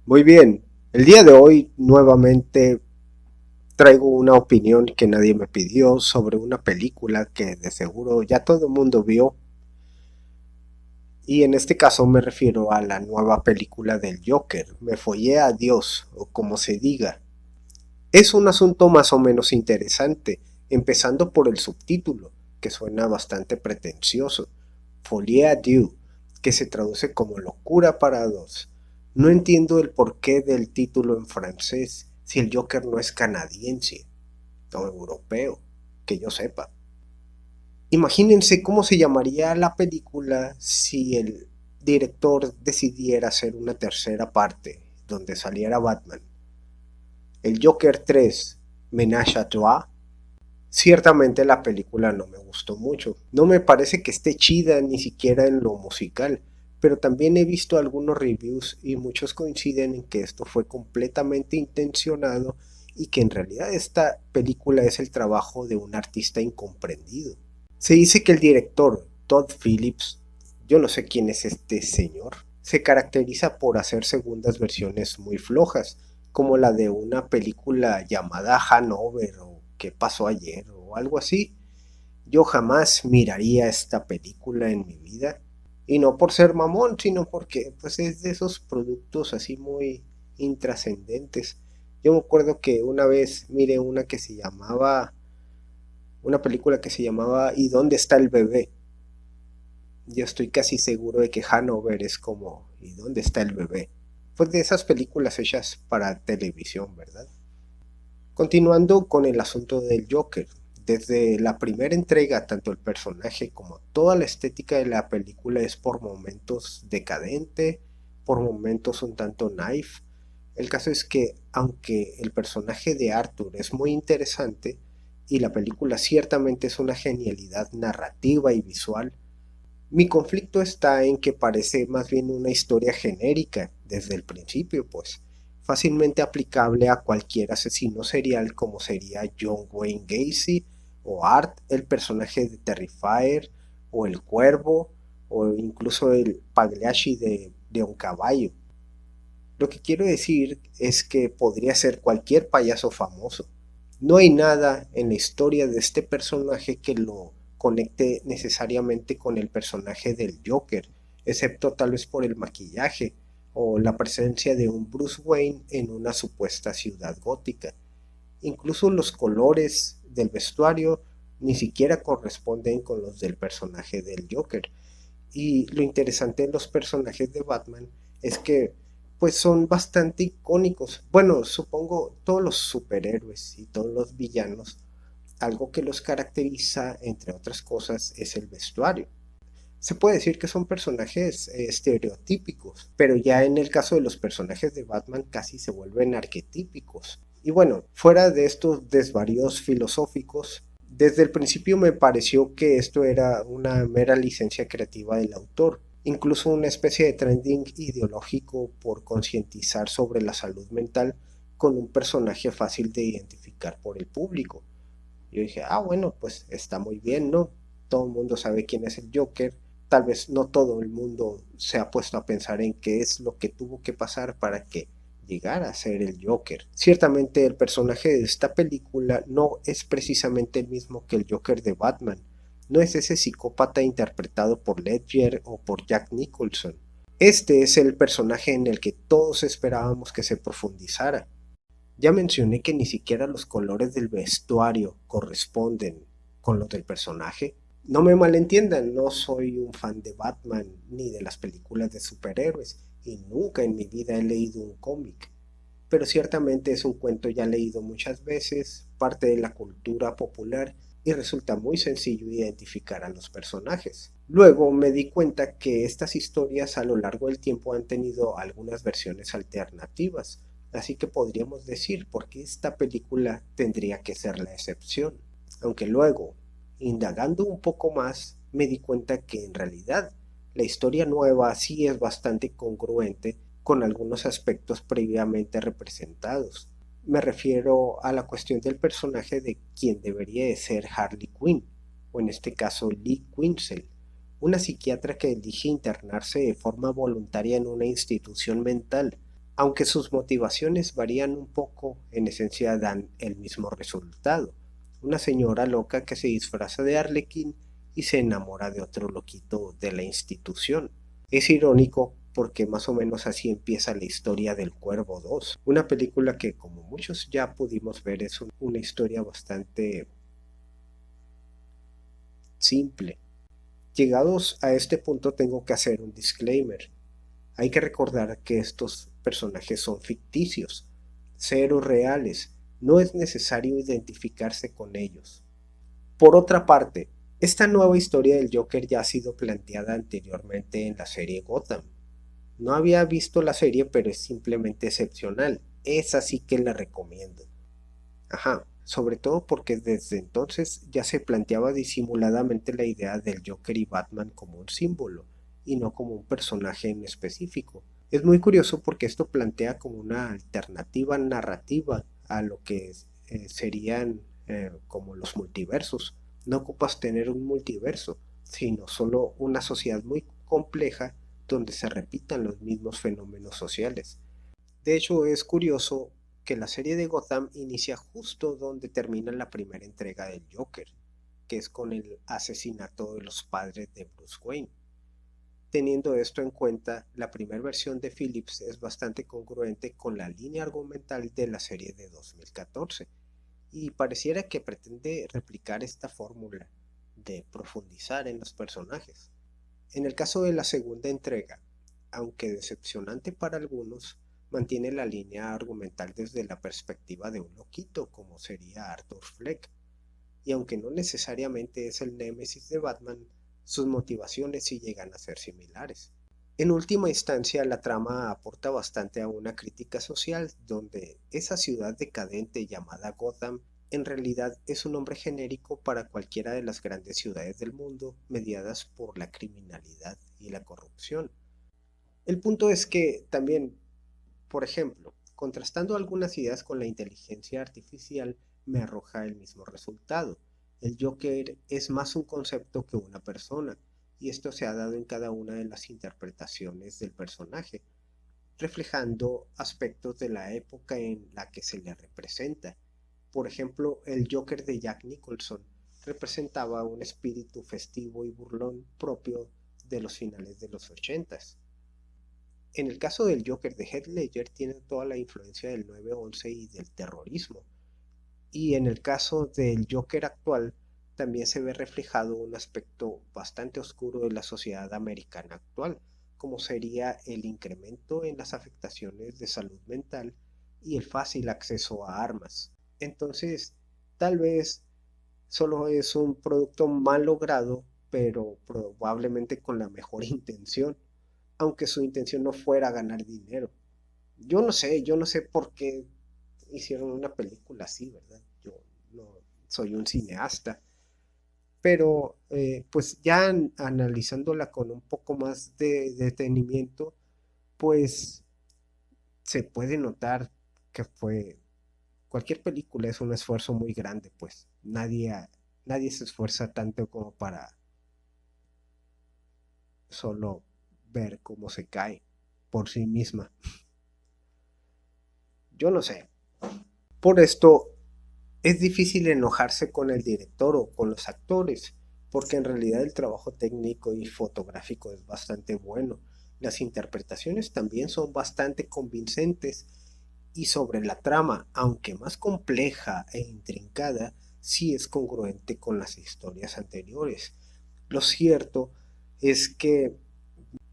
Muy bien, el día de hoy nuevamente traigo una opinión que nadie me pidió sobre una película que de seguro ya todo el mundo vio, y en este caso me refiero a la nueva película del Joker, Me follé a Dios o como se diga. Es un asunto más o menos interesante, empezando por el subtítulo, que suena bastante pretencioso, Folie à Dieu, que se traduce como locura para dos. No entiendo el porqué del título en francés si el Joker no es canadiense o europeo, que yo sepa. Imagínense cómo se llamaría la película si el director decidiera hacer una tercera parte donde saliera Batman. El Joker 3, Ménage à Trois. Ciertamente la película no me gustó mucho. No me parece que esté chida ni siquiera en lo musical, pero también he visto algunos reviews y muchos coinciden en que esto fue completamente intencionado y que en realidad esta película es el trabajo de un artista incomprendido. Se dice que el director, Todd Phillips, yo no sé quién es este señor, se caracteriza por hacer segundas versiones muy flojas, como la de una película llamada Hanover o ¿Qué pasó ayer? O algo así. Yo jamás miraría esta película en mi vida, y no por ser mamón, sino porque pues es de esos productos así muy intrascendentes. Yo me acuerdo que una vez miré una película que se llamaba ¿Y dónde está el bebé? Yo estoy casi seguro de que Hanover es como ¿Y dónde está el bebé? Pues de esas películas hechas para televisión, ¿verdad? Continuando con el asunto del Joker, desde la primera entrega, tanto el personaje como toda la estética de la película es por momentos decadente, por momentos un tanto naif. El caso es que, aunque el personaje de Arthur es muy interesante y la película ciertamente es una genialidad narrativa y visual, mi conflicto está en que parece más bien una historia genérica desde el principio, pues fácilmente aplicable a cualquier asesino serial como sería John Wayne Gacy o Art, el personaje de Terrifier, o el Cuervo, o incluso el Pagliacci de un caballo. Lo que quiero decir es que podría ser cualquier payaso famoso. No hay nada en la historia de este personaje que lo conecte necesariamente con el personaje del Joker, excepto tal vez por el maquillaje o la presencia de un Bruce Wayne en una supuesta ciudad gótica. Incluso los colores del vestuario ni siquiera corresponden con los del personaje del Joker. Y lo interesante de los personajes de Batman es que pues son bastante icónicos. Bueno, supongo todos los superhéroes y todos los villanos, algo que los caracteriza, entre otras cosas, es el vestuario. Se puede decir que son personajes estereotípicos, pero ya en el caso de los personajes de Batman casi se vuelven arquetípicos. Y bueno, fuera de estos desvaríos filosóficos, desde el principio me pareció que esto era una mera licencia creativa del autor, incluso una especie de trending ideológico por concientizar sobre la salud mental con un personaje fácil de identificar por el público. Yo dije, ah, bueno, pues está muy bien, ¿no? Todo el mundo sabe quién es el Joker. Tal vez no todo el mundo se ha puesto a pensar en qué es lo que tuvo que pasar para que llegara a ser el Joker. Ciertamente el personaje de esta película no es precisamente el mismo que el Joker de Batman. No es ese psicópata interpretado por Ledger o por Jack Nicholson. Este es el personaje en el que todos esperábamos que se profundizara. Ya mencioné que ni siquiera los colores del vestuario corresponden con los del personaje. No me malentiendan, no soy un fan de Batman ni de las películas de superhéroes y nunca en mi vida he leído un cómic, pero ciertamente es un cuento ya leído muchas veces, parte de la cultura popular, y resulta muy sencillo identificar a los personajes. Luego me di cuenta que estas historias a lo largo del tiempo han tenido algunas versiones alternativas, así que podríamos decir por qué esta película tendría que ser la excepción. Aunque luego, indagando un poco más, me di cuenta que en realidad la historia nueva sí es bastante congruente con algunos aspectos previamente representados. Me refiero a la cuestión del personaje de quien debería de ser Harley Quinn, o en este caso Lee Quinzel, una psiquiatra que elige internarse de forma voluntaria en una institución mental, Aunque sus motivaciones varían un poco, en esencia dan el mismo resultado. Una señora loca que se disfraza de arlequín y se enamora de otro loquito de la institución. Es irónico porque más o menos así empieza la historia del Cuervo 2, una película que como muchos ya pudimos ver es una historia bastante simple. Llegados a este punto tengo que hacer un disclaimer. Hay que recordar que estos personajes son ficticios, cero reales, no es necesario identificarse con ellos. Por otra parte, esta nueva historia del Joker ya ha sido planteada anteriormente en la serie Gotham. No había visto la serie, pero es simplemente excepcional. Es así que la recomiendo. Ajá, sobre todo porque desde entonces ya se planteaba disimuladamente la idea del Joker y Batman como un símbolo, y no como un personaje en específico. Es muy curioso porque esto plantea como una alternativa narrativa a lo que serían como los multiversos. No ocupas tener un multiverso, sino solo una sociedad muy compleja donde se repitan los mismos fenómenos sociales. De hecho, es curioso que la serie de Gotham inicia justo donde termina la primera entrega del Joker, que es con el asesinato de los padres de Bruce Wayne. Teniendo esto en cuenta, la primera versión de Phillips es bastante congruente con la línea argumental de la serie de 2014 y pareciera que pretende replicar esta fórmula de profundizar en los personajes. En el caso de la segunda entrega, aunque decepcionante para algunos, mantiene la línea argumental desde la perspectiva de un loquito como sería Arthur Fleck, y aunque no necesariamente es el némesis de Batman, sus motivaciones sí llegan a ser similares. En última instancia, la trama aporta bastante a una crítica social donde esa ciudad decadente llamada Gotham en realidad es un nombre genérico para cualquiera de las grandes ciudades del mundo mediadas por la criminalidad y la corrupción. El punto es que también, por ejemplo, contrastando algunas ideas con la inteligencia artificial, me arroja el mismo resultado. El Joker es más un concepto que una persona, y esto se ha dado en cada una de las interpretaciones del personaje, reflejando aspectos de la época en la que se le representa. Por ejemplo, el Joker de Jack Nicholson representaba un espíritu festivo y burlón propio de los finales de los ochentas. En el caso del Joker de Heath Ledger tiene toda la influencia del 9/11 y del terrorismo. Y en el caso del Joker actual también se ve reflejado un aspecto bastante oscuro de la sociedad americana actual, como sería el incremento en las afectaciones de salud mental y el fácil acceso a armas. Entonces, tal vez solo es un producto mal logrado, pero probablemente con la mejor intención, aunque su intención no fuera ganar dinero. Yo no sé por qué hicieron una película así, ¿verdad? Yo no soy un cineasta, pero pues ya analizándola con un poco más de detenimiento, pues se puede notar que fue cualquier película es un esfuerzo muy grande, pues nadie se esfuerza tanto como para solo ver cómo se cae por sí misma. Yo no sé. Por esto es difícil enojarse con el director o con los actores, porque en realidad el trabajo técnico y fotográfico es bastante bueno. Las interpretaciones también son bastante convincentes y sobre la trama, aunque más compleja e intrincada, sí es congruente con las historias anteriores. Lo cierto es que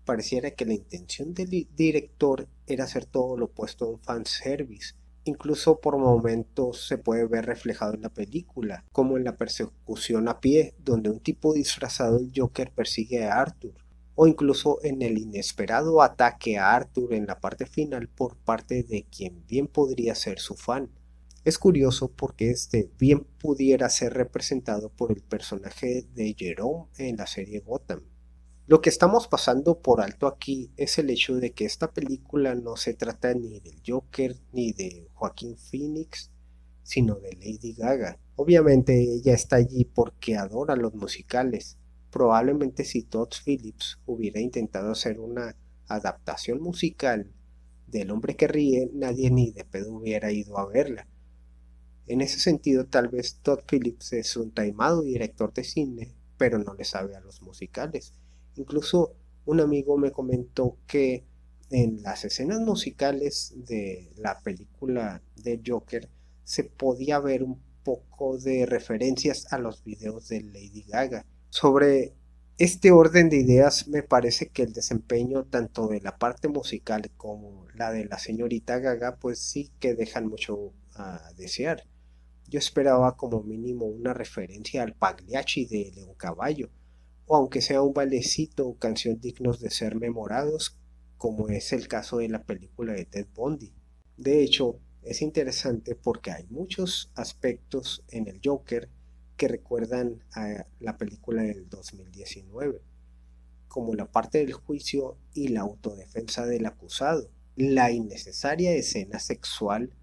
pareciera que la intención del director era hacer todo lo opuesto a un fanservice. Incluso por momentos se puede ver reflejado en la película, como en la persecución a pie, donde un tipo disfrazado del Joker persigue a Arthur, o incluso en el inesperado ataque a Arthur en la parte final por parte de quien bien podría ser su fan. Es curioso porque este bien pudiera ser representado por el personaje de Jerome en la serie Gotham. Lo que estamos pasando por alto aquí es el hecho de que esta película no se trata ni del Joker ni de Joaquín Phoenix, sino de Lady Gaga. Obviamente ella está allí porque adora los musicales. Probablemente si Todd Phillips hubiera intentado hacer una adaptación musical Del hombre que ríe, nadie ni de pedo hubiera ido a verla. En ese sentido, tal vez Todd Phillips es un taimado director de cine, pero no le sabe a los musicales. Incluso un amigo me comentó que en las escenas musicales de la película de Joker se podía ver un poco de referencias a los videos de Lady Gaga. Sobre este orden de ideas, me parece que el desempeño tanto de la parte musical como la de la señorita Gaga pues sí que dejan mucho a desear. Yo esperaba como mínimo una referencia al Pagliacci de León Caballo, o aunque sea un bailecito o canción dignos de ser memorados, como es el caso de la película de Ted Bundy. De hecho, es interesante porque hay muchos aspectos en el Joker que recuerdan a la película del 2019, como la parte del juicio y la autodefensa del acusado, la innecesaria escena sexual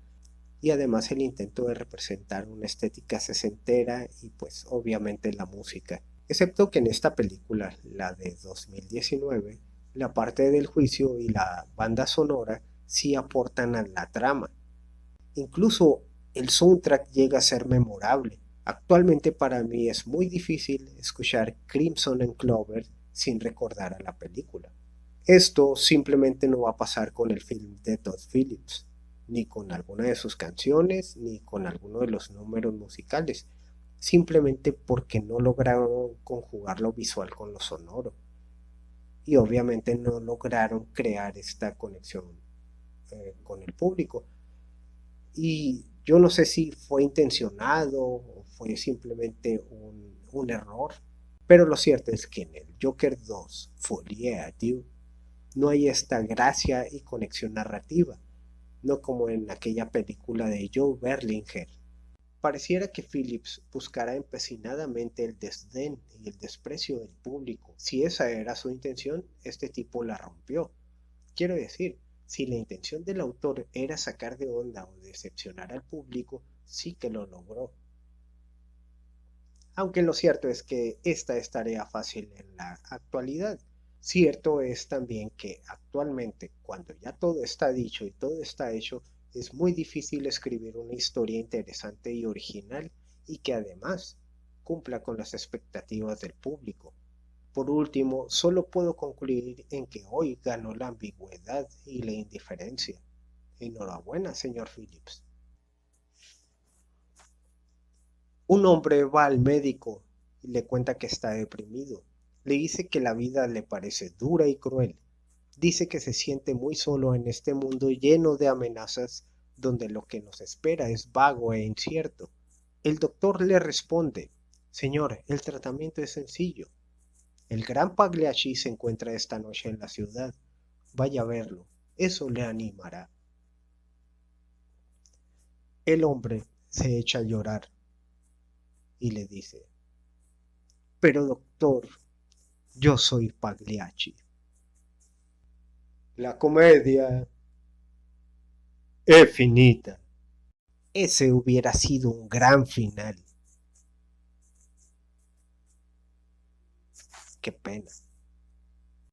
y además el intento de representar una estética sesentera y pues obviamente la música. Excepto que en esta película, la de 2019, la parte del juicio y la banda sonora sí aportan a la trama. Incluso el soundtrack llega a ser memorable. Actualmente para mí es muy difícil escuchar Crimson and Clover sin recordar a la película. Esto simplemente no va a pasar con el film de Todd Phillips, ni con alguna de sus canciones, ni con alguno de los números musicales, simplemente porque no lograron conjugar lo visual con lo sonoro. Y obviamente no lograron crear esta conexión con el público. Y yo no sé si fue intencionado o fue simplemente un error, pero lo cierto es que en el Joker 2, Folie à Dieu, no hay esta gracia y conexión narrativa, no como en aquella película de Joe Berlinger. Pareciera que Phillips buscara empecinadamente el desdén y el desprecio del público. Si esa era su intención, este tipo la rompió. Quiero decir, si la intención del autor era sacar de onda o decepcionar al público, sí que lo logró. Aunque lo cierto es que esta es tarea fácil en la actualidad. Cierto es también que actualmente, cuando ya todo está dicho y todo está hecho, es muy difícil escribir una historia interesante y original y que además cumpla con las expectativas del público. Por último, solo puedo concluir en que hoy ganó la ambigüedad y la indiferencia. Enhorabuena, señor Phillips. Un hombre va al médico y le cuenta que está deprimido. Le dice que la vida le parece dura y cruel. Dice que se siente muy solo en este mundo lleno de amenazas donde lo que nos espera es vago e incierto. El doctor le responde, Señor, el tratamiento es sencillo. El gran Pagliacci se encuentra esta noche en la ciudad. Vaya a verlo. Eso le animará. El hombre se echa a llorar y le dice, Pero doctor, yo soy Pagliacci. La comedia es finita. Ese hubiera sido un gran final. Qué pena.